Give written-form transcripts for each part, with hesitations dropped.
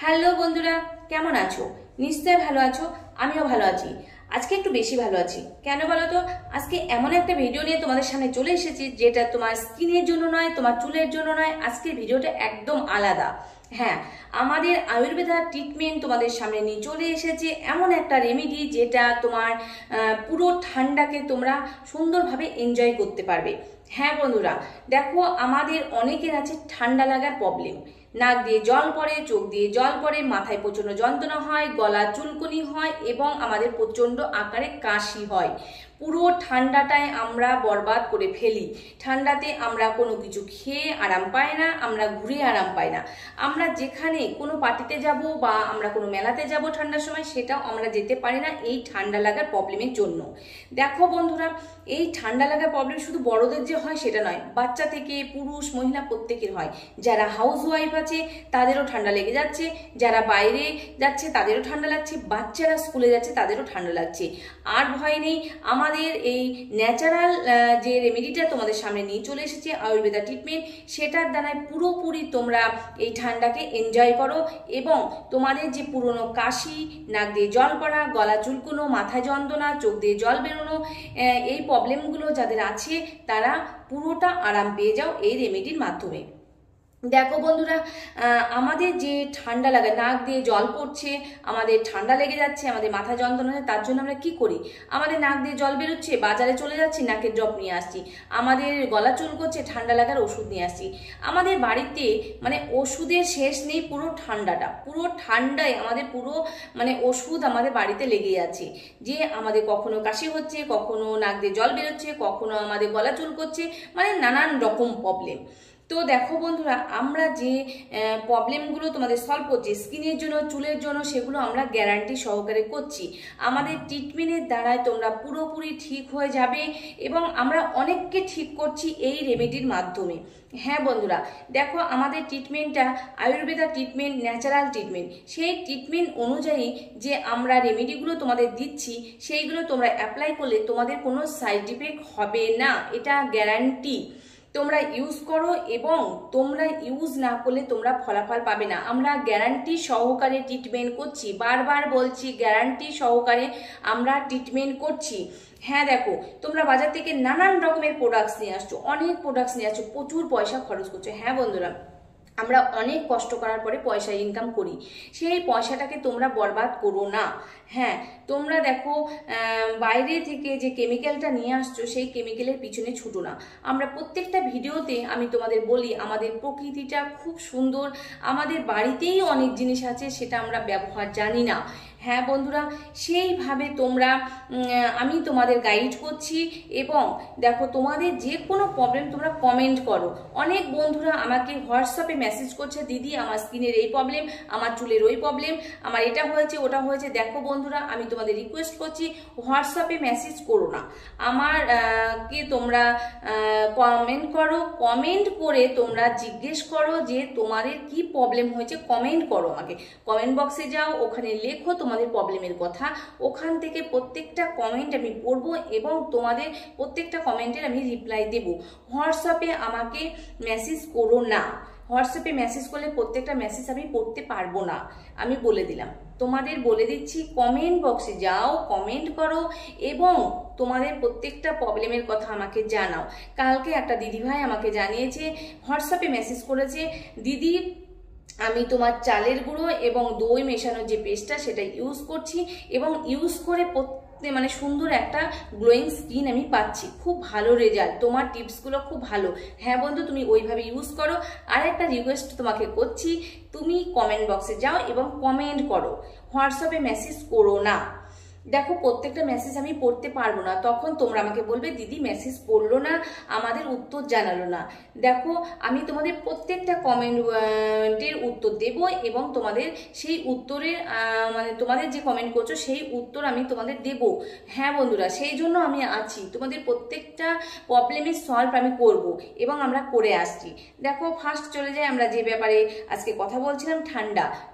Hello বন্ধুরা, কেমন আছো? নিশ্চয়ই ভালো আছো। আমিও ভালো আছি। আজকে একটু বেশি ভালো আছি। কেন বলো তো? আজকে এমন একটা ভিডিও নিয়ে তোমাদের সামনে চলে এসেছি যেটা তোমার স্কিনের জন্য নয়, তোমার চুলের জন্য নয়। আজকের ভিডিওটা একদম আলাদা। হ্যাঁ, আমাদের আয়ুর্বেদা ট্রিটমেন্ট তোমাদের সামনে নিয়ে চলে এসেছে, এমন একটা রেমেডি যেটা তোমার পুরো ঠান্ডাকে তোমরা সুন্দরভাবে এনজয় করতে পারবে। হ্যাঁ বন্ধুরা, দেখো আমাদের অনেকের আছে ঠান্ডা লাগার প্রবলেম। নাক দিয়ে জল পড়ে, চোখ দিয়ে জল পড়ে, মাথায় প্রচন্ড যন্ত্রণা হয়, গলা চুলকুনি হয় এবং আমাদের প্রচন্ড আকারে কাশি হয়। পুরো ঠান্ডাটায় আমরা বরবাদ করে ফেলি। ঠান্ডাতে আমরা কোনো কিছু খেয়ে আরাম পাই না, আমরা ঘুরে আরাম পাই না। আমরা যেখানে কোনো পার্টিতে যাব বা আমরা কোনো মেলাতে যাব ঠান্ডার সময়, সেটাও আমরা যেতে পারি না এই ঠান্ডা লাগার প্রবলেমের জন্য। দেখো বন্ধুরা, এই ঠান্ডা লাগার প্রবলেম শুধু বড়দের যে হয় সেটা নয়, বাচ্চা থেকে পুরুষ মহিলা প্রত্যেকের হয়। যারা হাউস ওয়াইফ আছে তাদেরও ঠান্ডা লেগে যাচ্ছে, যারা বাইরে যাচ্ছে তাদেরও ঠান্ডা লাগছে, বাচ্চারা স্কুলে যাচ্ছে তাদেরও ঠান্ডা লাগছে। আর ভয় নেই, আমাদের এই ন্যাচারাল যে রেমেডিটা তোমাদের সামনে নিয়ে চলে এসেছে আয়ুর্বেদা ট্রিটমেন্ট, সেটার দ্বারায় পুরোপুরি তোমরা এই ঠান্ডাকে এনজয় করো এবং তোমাদের যে পুরনো কাশি, নাক দিয়ে জল পড়া, গলা চুলকুনো, মাথায় যন্ত্রণা, চোখ দিয়ে জল বেরোনো, এই প্রবলেমগুলো যাদের আছে তারা পুরোটা আরাম পেয়ে যাও এই রেমেডির মাধ্যমে। দেখো বন্ধুরা, আমাদের যে ঠান্ডা লাগে, নাক দিয়ে জল পড়ছে, আমাদের ঠান্ডা লেগে যাচ্ছে, আমাদের মাথা যন্ত্রণা হচ্ছে, তার জন্য আমরা কি করি? আমাদের নাক দিয়ে জল বেরোচ্ছে, বাজারে চলে যাচ্ছি, নাকের ড্রপ নিয়ে আসছি। আমাদের গলা চুল করছে, ঠান্ডা লাগার ওষুধ নিয়ে আসছি। আমাদের বাড়িতে মানে ওষুধের শেষ নেই। পুরো ঠান্ডাটা, পুরো ঠান্ডায় আমাদের পুরো মানে ওষুধ আমাদের বাড়িতে লেগেই আছে। যে আমাদের কখনো কাশি হচ্ছে, কখনো নাক দিয়ে জল বেরোচ্ছে, কখনো আমাদের গলা চুল করছে, মানে নানান রকম প্রবলেম। তো দেখো বন্ধুরা, আমরা যে প্রবলেমগুলো তোমাদের সলভ করছি স্কিনের জন্য, চুলের জন্য, সেগুলো আমরা গ্যারান্টি সহকারে করছি। আমাদের ট্রিটমেন্টের দ্বারায় তোমরা পুরোপুরি ঠিক হয়ে যাবে এবং আমরা অনেককে ঠিক করছি এই রেমেডির মাধ্যমে। হ্যাঁ বন্ধুরা, দেখো আমাদের ট্রিটমেন্টটা আয়ুর্বেদা ট্রিটমেন্ট, ন্যাচারাল ট্রিটমেন্ট। সেই ট্রিটমেন্ট অনুযায়ী যে আমরা রেমেডিগুলো তোমাদের দিচ্ছি, সেইগুলো তোমরা অ্যাপ্লাই করলে তোমাদের কোনো সাইড ইফেক্ট হবে না, এটা গ্যারান্টি। তোমরা ইউজ করো এবং তোমরা ইউজ না করলে তোমরা ফলাফল পাবে না। আমরা গ্যারান্টি সহকারে ট্রিটমেন্ট করছি, বারবার বলছি গ্যারান্টি সহকারে আমরা ট্রিটমেন্ট করছি। হ্যাঁ দেখো, তোমরা বাজার থেকে নানান রকমের প্রোডাক্টস নিয়ে আসছো, অনেক প্রোডাক্টস নিয়ে আসছো, প্রচুর পয়সা খরচ করছো। হ্যাঁ বন্ধুরা, আমরা অনেক কষ্ট করার পরে পয়সা ইনকাম করি, সেই পয়সাটাকে তোমরা বরবাদ করো না। হ্যাঁ, তোমরা দেখো বাইরে থেকে যে কেমিক্যালটা নিয়ে আসছো সেই কেমিক্যালের পিছনে ছুটো না। আমরা প্রত্যেকটা ভিডিওতে আমি তোমাদের বলি আমাদের প্রকৃতিটা খুব সুন্দর, আমাদের বাড়িতেই অনেক জিনিস আছে সেটা আমরা ব্যবহার জানি না। হ্যাঁ বন্ধুরা, সেইভাবে তোমরা আমি তোমাদের গাইড করছি এবং দেখো তোমাদের যে কোনো প্রবলেম তোমরা কমেন্ট করো। অনেক বন্ধুরা আমাকে হোয়াটসঅ্যাপে মেসেজ করছে, দিদি আমার স্কিনের এই প্রবলেম, আমার চুলের ওই প্রবলেম, আমার এটা হয়েছে ওটা হয়েছে। দেখো বন্ধুরা, আমি তোমাদের রিকোয়েস্ট করছি হোয়াটসঅ্যাপে মেসেজ করো না, আমার কে তোমরা কমেন্ট করো। কমেন্ট করে তোমরা জিজ্ঞেস করো যে তোমাদের কি প্রবলেম হয়েছে, কমেন্ট করো। আমাকে কমেন্ট বক্সে যাও, ওখানে লেখো তোমাদের প্রবলেমের কথা। ওখান থেকে প্রত্যেকটা কমেন্ট আমি পড়বো এবং তোমাদের প্রত্যেকটা কমেন্টের আমি রিপ্লাই দেব। হোয়াটসঅ্যাপে আমাকে মেসেজ করো না। হোয়াটসঅ্যাপে মেসেজ করলে প্রত্যেকটা মেসেজ আমি পড়তে পারবো না, আমি বলে দিলাম। তোমাদের বলে দিচ্ছি, কমেন্ট বক্সে যাও, কমেন্ট করো এবং তোমাদের প্রত্যেকটা প্রবলেমের কথা আমাকে জানাও। কালকে একটা দিদিভাই আমাকে জানিয়েছে, হোয়াটসঅ্যাপে মেসেজ করেছে, দিদি আমি তোমার চালের গুঁড়ো এবং দই মেশানোর যে পেস্টটা সেটা ইউজ করছি এবং ইউজ করে মানে সুন্দর একটা গ্লোয়িং স্কিন আমি পাচ্ছি, খুব ভালো রেজাল্ট, তোমার টিপসগুলো খুব ভালো। হ্যাঁ বন্ধু, তুমি ওইভাবে ইউজ করো। আর একটা রিকোয়েস্ট তোমাকে করছি, তুমি কমেন্ট বক্সে যাও এবং কমেন্ট করো, হোয়াটসঅ্যাপে মেসেজ করো না। দেখো প্রত্যেকটা মেসেজ আমি পড়তে পারবো না, তখন তোমরা আমাকে বলবে দিদি মেসেজ পড়লো না, আমাদের উত্তর জানালো না। দেখো আমি তোমাদের প্রত্যেকটা কমেন্টের উত্তর দেব এবং তোমাদের সেই উত্তরের মানে তোমাদের যে কমেন্ট করছো সেই উত্তর আমি তোমাদের দেব। হ্যাঁ বন্ধুরা, সেই জন্য আমি আছি, তোমাদের প্রত্যেকটা প্রবলেমের সলভ আমি করব এবং আমরা করে আসছি। দেখো ফার্স্ট চলে যাই আমরা যে ব্যাপারে আজকে কথা বলছিলাম,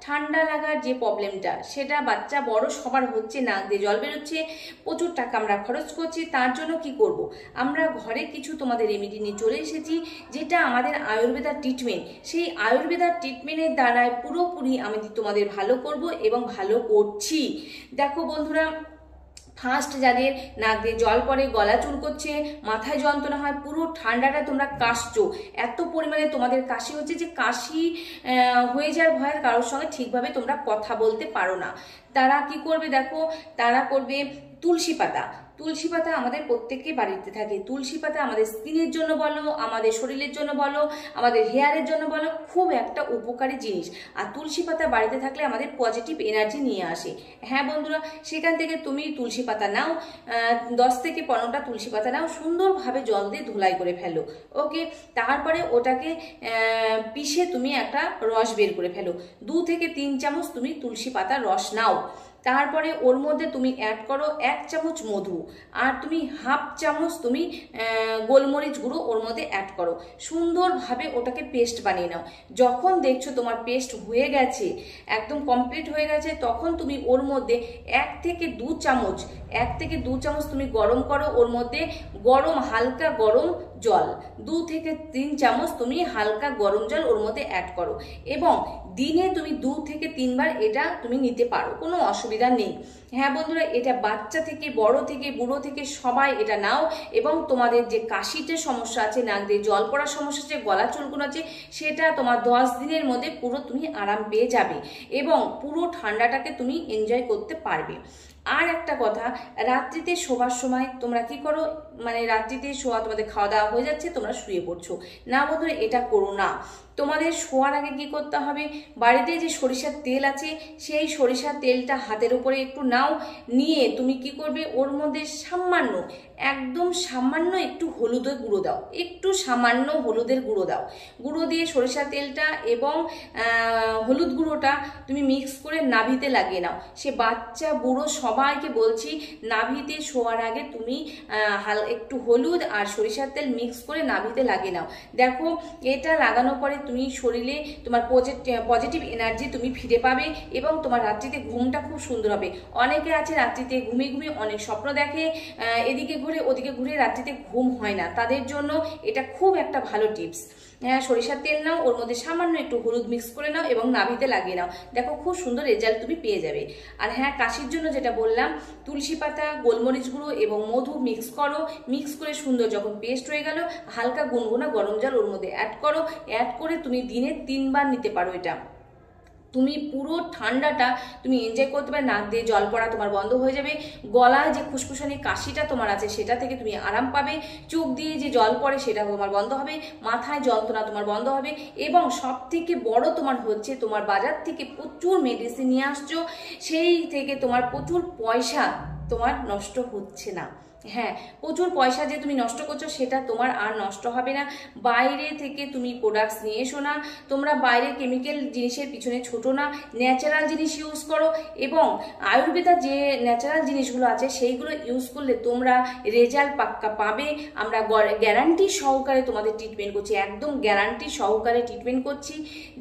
ঠান্ডা লাগার যে প্রবলেমটা, সেটা বাচ্চা বড় সবার হচ্ছে, নাক দিয়ে জল বেরোচ্ছে, প্রচুর টাকা আমরা খরচ করছি। তার জন্য কি করব, আমরা ঘরে কিছু তোমাদের রেমেডি নিয়ে চলে এসেছি, যেটা আমাদের আয়ুর্বেদার ট্রিটমেন্ট। সেই আয়ুর্বেদার ট্রিটমেন্টের দ্বারাই পুরোপুরি আমি তোমাদের ভালো করব এবং ভালো করছি। দেখো বন্ধুরা, ফার্স্ট যাদের নাক দিয়ে জল পড়ে, গলা চুলকোচ্ছে, মাথায় যন্ত্রণা হয়, পুরো ঠান্ডাটা তোমরা কাশছো, এত পরিমাণে তোমাদের কাশি হচ্ছে যে কাশি হয়ে যাওয়ার ভয়ে কারোর সঙ্গে ঠিকভাবে তোমরা কথা বলতে পারো না, তারা কি করবে দেখো, তারা করবে তুলসী পাতা। তুলসী পাতা আমাদের প্রত্যেকের বাড়িতে থাকে। তুলসী পাতা আমাদের স্কিনের জন্য বলো, আমাদের শরীরের জন্য বলো, আমাদের হেয়ারের জন্য বলো, খুব একটা উপকারী জিনিস। আর তুলসী পাতা বাড়িতে থাকলে আমাদের পজিটিভ এনার্জি নিয়ে আসে। হ্যাঁ বন্ধুরা, সেখান থেকে তুমি তুলসী পাতা নাও, 10 থেকে 15টা তুলসী পাতা নাও, সুন্দরভাবে জল দিয়ে ধুলাই করে ফেলো। ওকে, তারপরে ওটাকে পিষে তুমি একটা রস বের করে ফেলো। 2 থেকে 3 চামচ তুমি তুলসী পাতার রস নাও। তারপরে ওর মধ্যে তুমি অ্যাড করো 1 চামচ মধু, আর তুমি 1/2 চামচ তুমি গোলমরিচ গুঁড়ো ওর মধ্যে অ্যাড করো। সুন্দরভাবে ওটাকে পেস্ট বানিয়ে নাও। যখন দেখছো তোমার পেস্ট হয়ে গেছে, একদম কমপ্লিট হয়ে গেছে, তখন তুমি ওর মধ্যে 1 থেকে 2 চামচ তুমি গরম করো। ওর মধ্যে হালকা গরম জল, 2 থেকে 3 চামচ তুমি হালকা গরম জল ওর মধ্যে অ্যাড করো, এবং দিনে তুমি 2 থেকে 3 বার এটা তুমি নিতে পারো, কোনো অসুবিধা নেই। হ্যাঁ বন্ধুরা, এটা বাচ্চা থেকে বড় থেকে বুড়ো থেকে সবাই এটা নাও, এবং তোমাদের যে কাশিতে সমস্যা আছে, নাক দিয়ে জল পড়ার সমস্যা আছে, গলা চুলকুনো আছে, সেটা তোমার 10 দিনের মধ্যে পুরো তুমি আরাম পেয়ে যাবে এবং পুরো ঠান্ডাটাকে তুমি এনজয় করতে পারবে। আর একটা কথা, রাত্রিতে শোবার সময় তোমরা কি করো, মানে রাত্রিতে শোয়া, তোমাদের খাওয়া দাওয়া হয়ে যাচ্ছে, তোমরা শুয়ে পড়ছো না বন্ধুরা, এটা করো না। তোমাদের শোয়ার আগে কি করতে হবে, বাড়িতে যে সরিষার তেল আছে, সেই সরিষার তেলটা হাতের উপরে একটু নাও, নিয়ে তুমি কি করবে, ওর মধ্যে সামান্য, একদম সামান্য একটু হলুদের গুঁড়ো দাও, একটু সামান্য হলুদের গুঁড়ো দাও। গুঁড়ো দিয়ে সরিষার তেলটা এবং হলুদ গুঁড়োটা তুমি মিক্স করে নাভিতে লাগিয়ে নাও। সে বাচ্চা বুড়ো সবাইকে বলছি, নাভিতে শোয়ার আগে তুমি একটু হলুদ আর সরিষার তেল মিক্স করে নাভিতে লাগিয়ে নাও। দেখো, এটা লাগানোর পরে তুমি শরীরে তোমার পজিটিভ এনার্জি তুমি ফিরে পাবে, এবং তোমার রাত্রিতে ঘুমটা খুব সুন্দর হবে। অনেকে আছে রাত্রিতে ঘুমিয়ে ঘুমিয়ে অনেক স্বপ্ন দেখে, এদিকে ঘুরে ওদিকে ঘুরে রাত্রিতে ঘুম হয় না, তাদের জন্য এটা খুব একটা ভালো টিপস। সরিষার তেল নাও, ওর মধ্যে সামান্য একটু হলুদ মিক্স করে নাও এবং নাভিতে লাগিয়ে নাও, দেখো খুব সুন্দর রেজাল্ট তুমি পেয়ে যাবে। আর হ্যাঁ, কাশির জন্য যেটা বললাম, তুলসী পাতা, গোলমরিচ গুঁড়ো এবং মধু মিক্স করো, মিক্স করে সুন্দর যখন পেস্ট হয়ে গেল, হালকা গুনগুনা গরম জল ওর মধ্যে অ্যাড করো। অ্যাড করে তুমি দিনে 3 বার নিতে পারো। এটা তুমি পুরো ঠান্ডাটা তুমি এনজয় করতে পারবে, নাক দিয়ে জল পড়া তোমার বন্ধ হয়ে যাবে, গলায় যে খুসখুসানি কাশিটা তোমার আছে সেটা থেকে তুমি আরাম পাবে, চোখ দিয়ে যে জল পড়ে সেটা তোমার বন্ধ হবে, মাথায় যন্ত্রণা তোমার বন্ধ হবে, এবং সব থেকে বড় তোমার হচ্ছে, তোমার বাজার থেকে প্রচুর মেডিসিন নিয়ে আসছো, সেই থেকে তোমার প্রচুর পয়সা তোমার নষ্ট হচ্ছে না। হ্যাঁ, প্রচুর পয়সা যে তুমি নষ্ট করছো সেটা তোমার আর নষ্ট হবে না। বাইরে থেকে তুমি প্রোডাক্টস নিয়ে এসো না, তোমরা বাইরে কেমিক্যাল জিনিসের পিছনে ছোটো না, ন্যাচারাল জিনিস ইউজ করো, এবং আয়ুর্বেদা যে ন্যাচারাল জিনিসগুলো আছে সেইগুলো ইউজ করলে তোমরা রেজাল্ট পাক্কা পাবে। আমরা গ্যারান্টি সহকারে তোমাদের ট্রিটমেন্ট করছি, একদম গ্যারান্টি সহকারে ট্রিটমেন্ট করছি।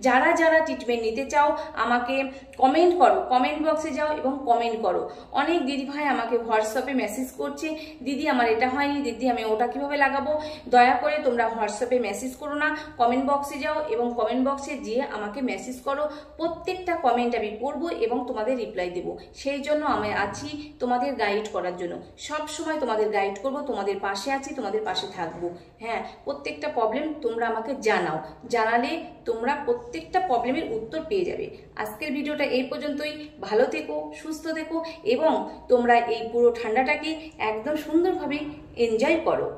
যারা যারা ট্রিটমেন্ট নিতে চাও আমাকে কমেন্ট করো, কমেন্ট বক্সে যাও এবং কমেন্ট করো। অনেক দিদিভাই আমাকে হোয়াটসঅ্যাপে মেসেজ করছে, দিদি আমার এটা হয়নি, দিদি আমি ওটা কিভাবে লাগাবো। দয়া করে তোমরা হোয়াটসঅ্যাপে মেসেজ করো না, কমেন্ট বক্সে যাও এবং কমেন্ট বক্সে গিয়ে আমাকে মেসেজ করো। প্রত্যেকটা কমেন্ট আমি পড়বো এবং তোমাদের রিপ্লাই দেব। সেই জন্য আমি আছি তোমাদের গাইড করার জন্য, সব সময় তোমাদের গাইড করব, তোমাদের পাশে আছি, তোমাদের পাশে থাকবো। হ্যাঁ, প্রত্যেকটা প্রবলেম তোমরা আমাকে জানাও, জানালে তোমরা প্রত্যেকটা প্রবলেমের উত্তর পেয়ে যাবে। আজকের ভিডিওটা এই পর্যন্তই। ভালো থেকো, সুস্থ থেকো, এবং তোমরা এই পুরো ঠান্ডাটাকে একদম সুন্দরভাবে এনজয় করো।